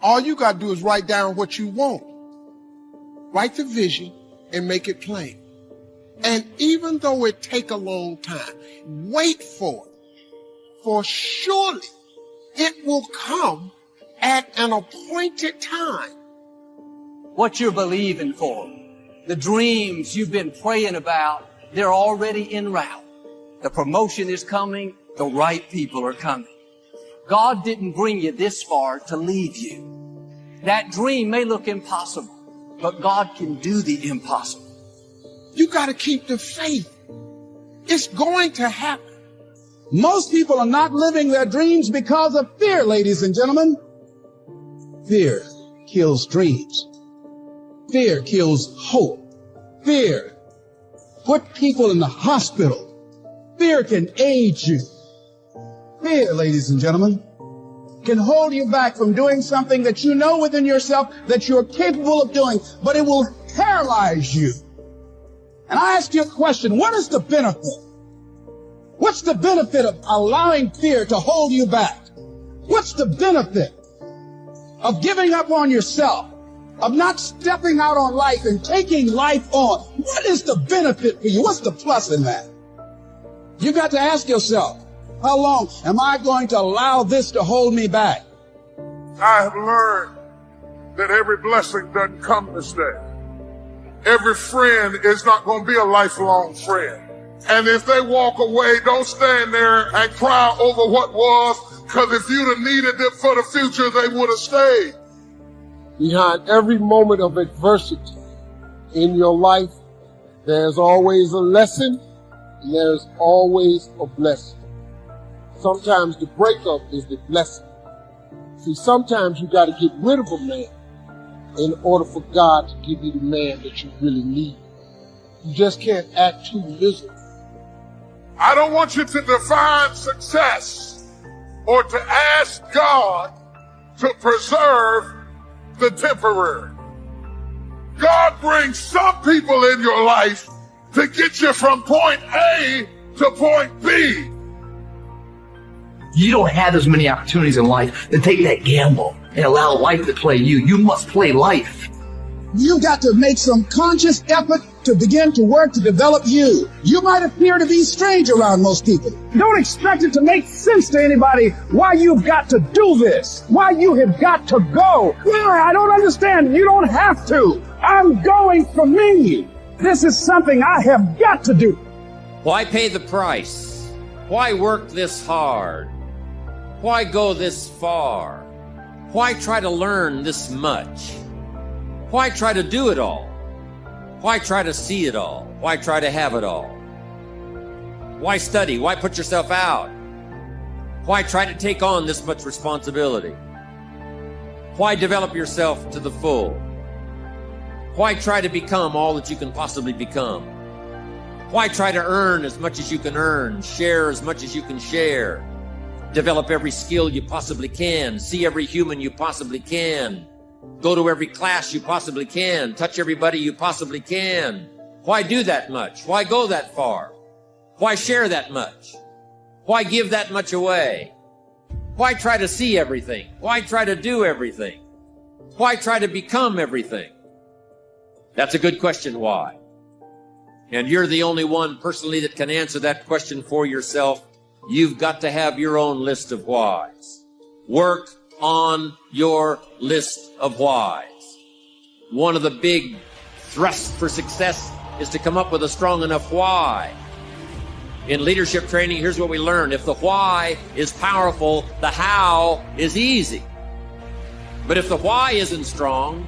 All you got to do is write down what you want. Write the vision and make it plain. And even though it take a long time, wait for it. For surely it will come at an appointed time. What you're believing for, the dreams you've been praying about, they're already en route. The promotion is coming. The right people are coming. God didn't bring you this far to leave you. That dream may look impossible, but God can do the impossible. You got to keep the faith. It's going to happen. Most people are not living their dreams because of fear, ladies and gentlemen. Fear kills dreams. Fear kills hope. Fear put people in the hospital. Fear can age you. Fear, ladies and gentlemen, can hold you back from doing something that you know within yourself that you're capable of doing, but it will paralyze you. And I ask you a question, what is the benefit? What's the benefit of allowing fear to hold you back? What's the benefit of giving up on yourself, of not stepping out on life and taking life on? What is the benefit for you? What's the plus in that? You got to ask yourself, how long am I going to allow this to hold me back? I have learned that every blessing doesn't come this day. Every friend is not going to be a lifelong friend. And if they walk away, don't stand there and cry over what was, because if you'd have needed it for the future, they would have stayed. Behind every moment of adversity in your life, there's always a lesson and there's always a blessing. Sometimes the breakup is the blessing. See, sometimes you got to get rid of a man in order for God to give you the man that you really need. You just can't act too miserable. I don't want you to define success or to ask God to preserve the temporary. God brings some people in your life to get you from point A to point B. You don't have as many opportunities in life to take that gamble and allow life to play you. You must play life. You've got to make some conscious effort to begin to work to develop you. You might appear to be strange around most people. Don't expect it to make sense to anybody why you've got to do this, why you have got to go. Why? I don't understand. You don't have to. I'm going for me. This is something I have got to do. Why pay the price? Why work this hard? Why go this far? Why try to learn this much? Why try to do it all? Why try to see it all? Why try to have it all? Why study? Why put yourself out? Why try to take on this much responsibility? Why develop yourself to the full? Why try to become all that you can possibly become? Why try to earn as much as you can earn, share as much as you can share, develop every skill you possibly can, see every human you possibly can, go to every class you possibly can, touch everybody you possibly can? Why do that much? Why go that far? Why share that much? Why give that much away? Why try to see everything? Why try to do everything? Why try to become everything? That's a good question, why? And you're the only one personally that can answer that question for yourself. You've got to have your own list of whys. Work on your list of whys. One of the big thrusts for success is to come up with a strong enough why. In leadership training, here's what we learn. If the why is powerful, the how is easy. But if the why isn't strong,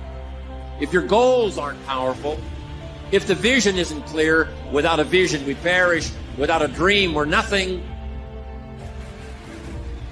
if your goals aren't powerful, if the vision isn't clear, without a vision we perish, without a dream we're nothing.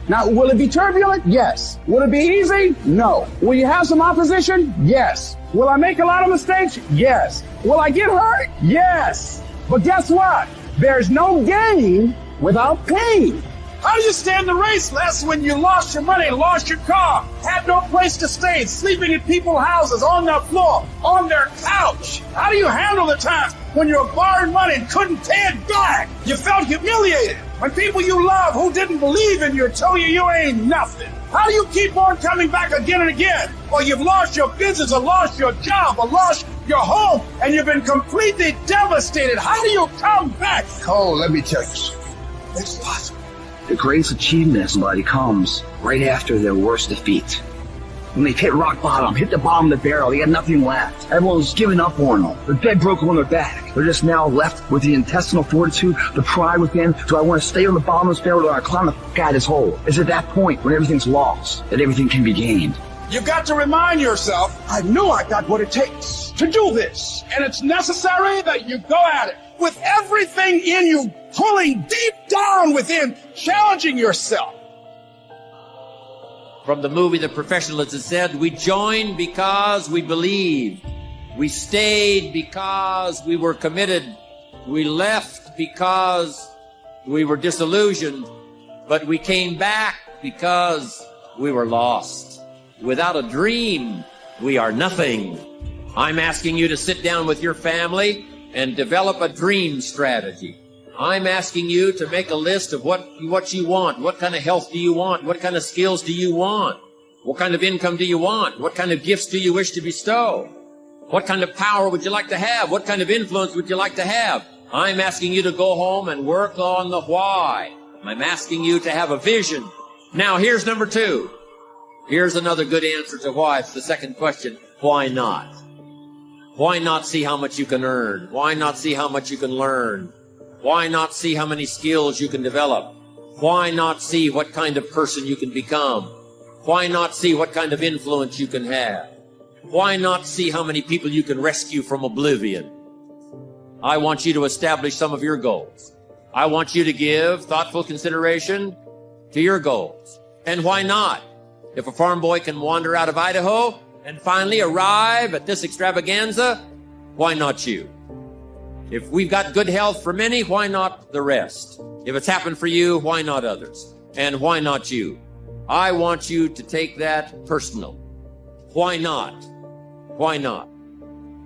Now, will it be turbulent? Yes. Will it be easy? No. Will you have some opposition? Yes. Will I make a lot of mistakes? Yes. Will I get hurt? Yes. But guess what? There's no gain without pain. How do you stand the race, Les, when you lost your money, lost your car, had no place to stay, sleeping in people's houses, on their floor, on their couch? How do you handle the times when you were borrowing money and couldn't pay it back? You felt humiliated when people you love who didn't believe in you told you you ain't nothing. How do you keep on coming back again and again? Or you've lost your business, or lost your job, or lost your home, and you've been completely devastated. How do you come back? Cole, let me tell you, it's possible. The greatest achievement of somebody comes right after their worst defeat. When they've hit rock bottom, hit the bottom of the barrel, they got nothing left. Everyone's given up on them. They're dead broke on their back. They're just now left with the intestinal fortitude, the pride within. Do I want to stay on the bottom of this barrel, or do I climb the f*** out of this hole? It's at that point when everything's lost that everything can be gained. You've got to remind yourself, I know I got what it takes to do this. And it's necessary that you go at it with everything in you, pulling deep down within, challenging yourself. From the movie The Professional, it said, we joined because we believed. We stayed because we were committed. We left because we were disillusioned. But we came back because we were lost. Without a dream, we are nothing. I'm asking you to sit down with your family and develop a dream strategy. I'm asking you to make a list of what you want. What kind of health do you want? What kind of skills do you want? What kind of income do you want? What kind of gifts do you wish to bestow? What kind of power would you like to have? What kind of influence would you like to have? I'm asking you to go home and work on the why. I'm asking you to have a vision. Now, here's number 2. Here's another good answer to why. It's the second question. Why not? Why not see how much you can earn? Why not see how much you can learn? Why not see how many skills you can develop? Why not see what kind of person you can become? Why not see what kind of influence you can have? Why not see how many people you can rescue from oblivion? I want you to establish some of your goals. I want you to give thoughtful consideration to your goals. And why not? If a farm boy can wander out of Idaho and finally arrive at this extravaganza, why not you? If we've got good health for many, why not the rest? If it's happened for you, why not others? And why not you? I want you to take that personal. Why not? Why not?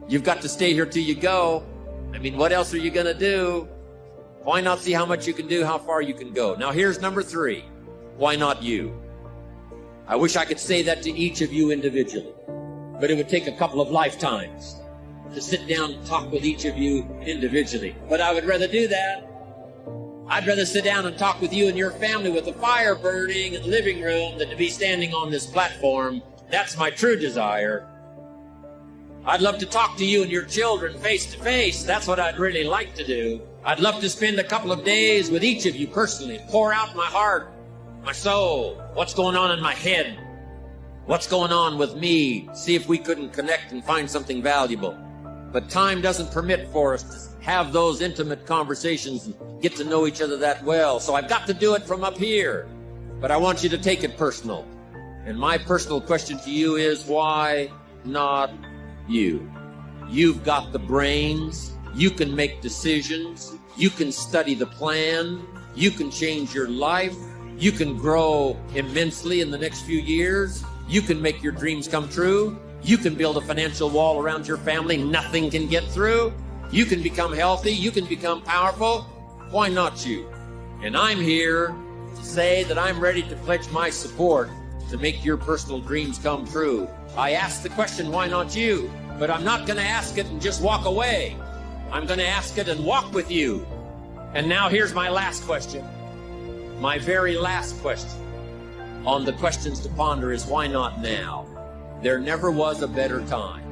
You've got to stay here till you go. I mean, what else are you going to do? Why not see how much you can do, how far you can go? Now, here's number 3. Why not you? I wish I could say that to each of you individually, but it would take a couple of lifetimes to sit down and talk with each of you individually. But I would rather do that. I'd rather sit down and talk with you and your family with the fire burning in the living room than to be standing on this platform. That's my true desire. I'd love to talk to you and your children face to face. That's what I'd really like to do. I'd love to spend a couple of days with each of you personally, pour out my heart, my soul, what's going on in my head, what's going on with me, see if we couldn't connect and find something valuable. But time doesn't permit for us to have those intimate conversations and get to know each other that well. So I've got to do it from up here. But I want you to take it personal. And my personal question to you is, why not you? You've got the brains. You can make decisions. You can study the plan. You can change your life. You can grow immensely in the next few years. You can make your dreams come true. You can build a financial wall around your family nothing can get through. You can become healthy. You can become powerful. Why not you? And I'm here to say that I'm ready to pledge my support to make your personal dreams come true. I asked the question, why not you? But I'm not going to ask it and just walk away. I'm going to ask it and walk with you. And now here's my last question. My very last question on the questions to ponder is, why not now? There never was a better time.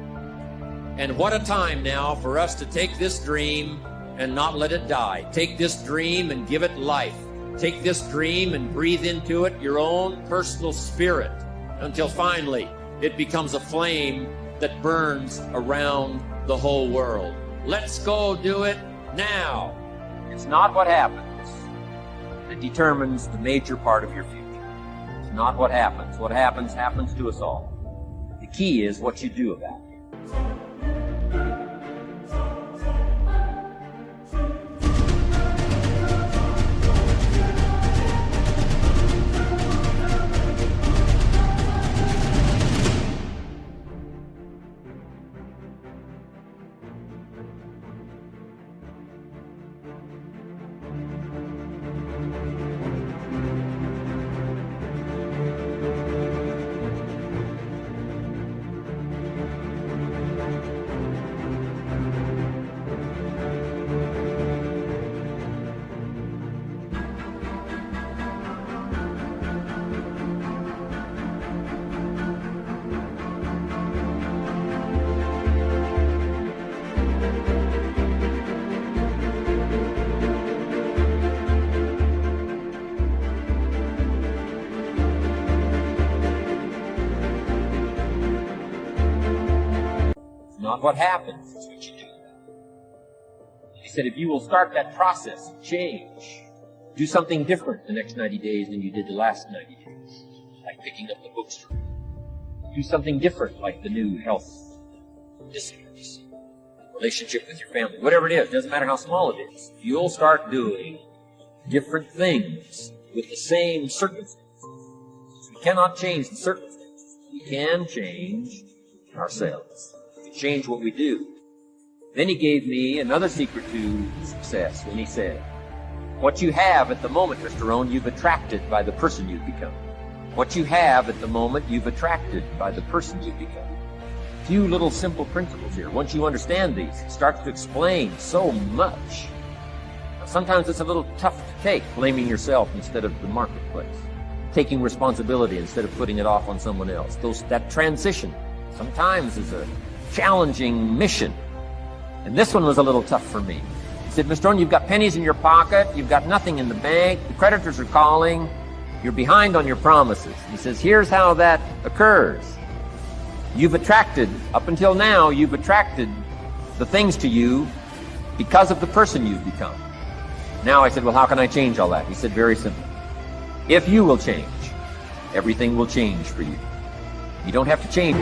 And what a time now for us to take this dream and not let it die. Take this dream and give it life. Take this dream and breathe into it your own personal spirit until finally it becomes a flame that burns around the whole world. Let's go do it now. It's not what happens that determines the major part of your future. It's not what happens. What happens, happens to us all. The key is what you do about it. not what happens, it's what you do. He said, if you will start that process of change, do something different the next 90 days than you did the last 90 days, like picking up the bookstore. Do something different, like the new health disciplines, relationship with your family, whatever it is, doesn't matter how small it is. You'll start doing different things with the same circumstances. We cannot change the circumstances. We can change ourselves. We can change what we do. Then he gave me another secret to success when he said, what you have at the moment, Mr. Rohn, you've attracted by the person you've become. What you have at the moment, you've attracted by the person you've become. Few little simple principles here. Once you understand these, it starts to explain so much. Now, sometimes it's a little tough to take, blaming yourself instead of the marketplace, taking responsibility instead of putting it off on someone else. That transition sometimes is a challenging mission. And this one was a little tough for me. He said, Mr. Rohn, you've got pennies in your pocket, you've got nothing in the bank, the creditors are calling, you're behind on your promises. He says, here's how that occurs. You've attracted, up until now, you've attracted the things to you because of the person you've become. Now I said, well, how can I change all that? He said, very simple. If you will change, everything will change for you. You don't have to change.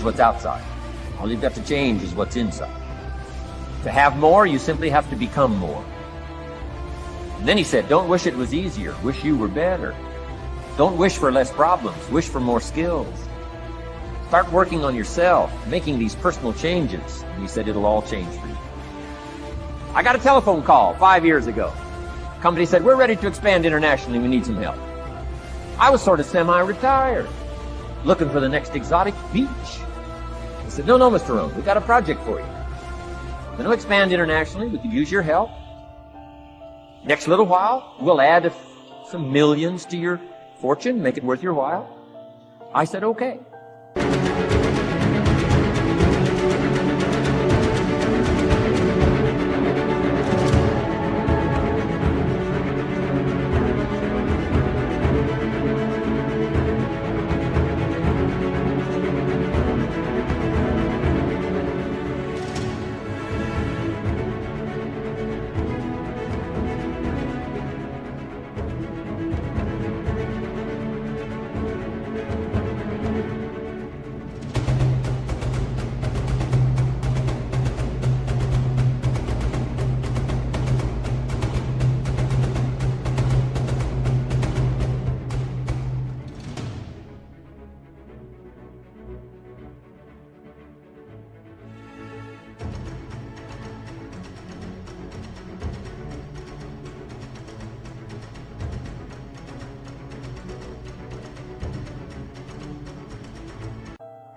What's outside. All you've got to change is what's inside. To have more, you simply have to become more. And then he said, don't wish it was easier. Wish you were better. Don't wish for less problems. Wish for more skills. Start working on yourself, making these personal changes. And he said, it'll all change for you. I got a telephone call 5 years ago. The company said, we're ready to expand internationally. We need some help. I was sort of semi-retired, looking for the next exotic beach. I said, no, Mr. Rohn, we've got a project for you. We're going to expand internationally. We could use your help. Next little while, we'll add some millions to your fortune, make it worth your while. I said, okay.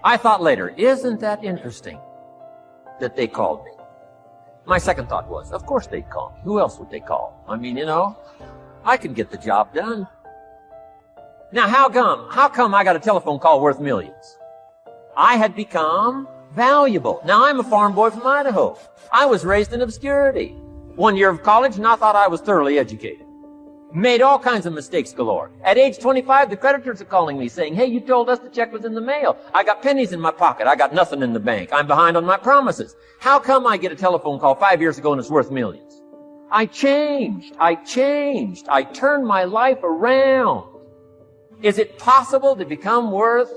I thought later, isn't that interesting that they called me? My second thought was, of course they'd call me. Who else would they call? I mean, I could get the job done. Now, how come I got a telephone call worth millions? I had become valuable. Now, I'm a farm boy from Idaho. I was raised in obscurity. 1 year of college, and I thought I was thoroughly educated. Made all kinds of mistakes galore. At age 25, the creditors are calling me saying, hey, you told us the check was in the mail. I got pennies in my pocket. I got nothing in the bank. I'm behind on my promises. How come I get a telephone call 5 years ago and it's worth millions? I changed. I turned my life around. Is it possible to become worth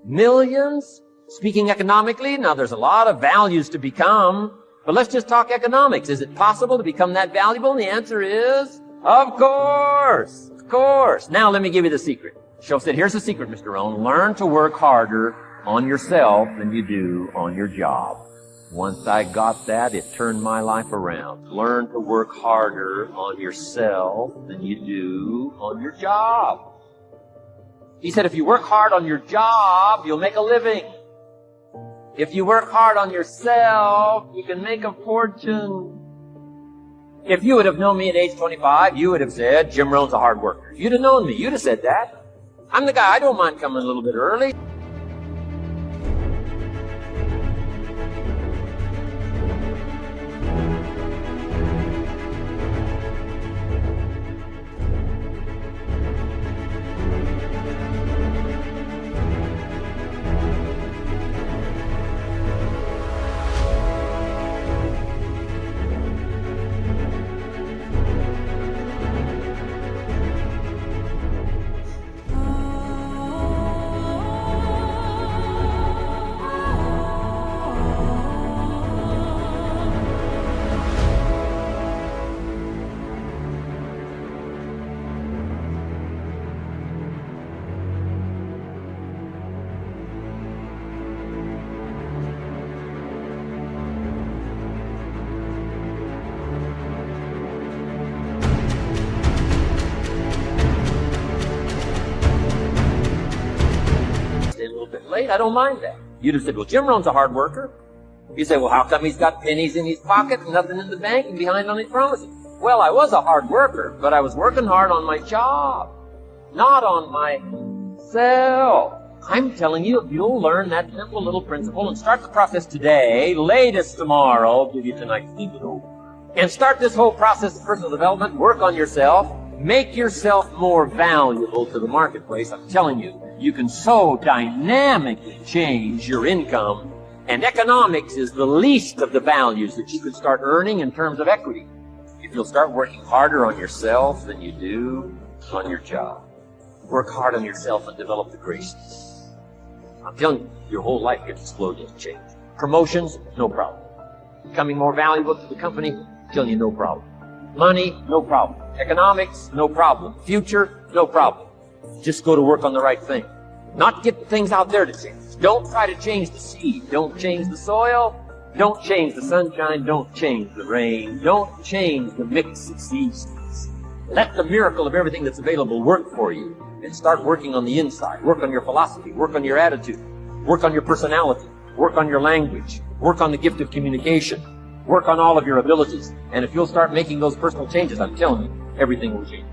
millions Speaking economically, now there's a lot of values to become, but let's just talk economics. Is it possible to become that valuable? And the answer is, of course. Of course. Now let me give you the secret. Shoaff said, here's the secret, Mr. Rohn. Learn to work harder on yourself than you do on your job. Once I got that, it turned my life around. Learn to work harder on yourself than you do on your job. He said, if you work hard on your job, you'll make a living. If you work hard on yourself, you can make a fortune. If you would have known me at age 25, you would have said, Jim Rohn's a hard worker. If you'd have known me, you'd have said that. I'm the guy, I don't mind coming a little bit early. I don't mind that. You'd have said, well, Jim Rohn's a hard worker. You say, well, how come he's got pennies in his pocket and nothing in the bank and behind on his promises? Well, I was a hard worker, but I was working hard on my job, not on myself. I'm telling you, if you'll learn that simple little principle and start the process today, latest tomorrow, I'll give you tonight's video, and start this whole process of personal development, work on yourself, make yourself more valuable to the marketplace. I'm telling you, you can so dynamically change your income, and economics is the least of the values that you can start earning in terms of equity if you'll start working harder on yourself than you do on your job. Work hard on yourself and develop the graces. I'm telling you, your whole life gets exploded and changed. Promotions, no problem. Becoming more valuable to the company, I'm telling you, no problem. Money, no problem. Economics, no problem. Future, no problem. Just go to work on the right thing. Not get things out there to change. Don't try to change the seed. Don't change the soil. Don't change the sunshine. Don't change the rain. Don't change the mix of seasons. Let the miracle of everything that's available work for you. And start working on the inside. Work on your philosophy. Work on your attitude. Work on your personality. Work on your language. Work on the gift of communication. Work on all of your abilities. And if you'll start making those personal changes, I'm telling you, everything will change.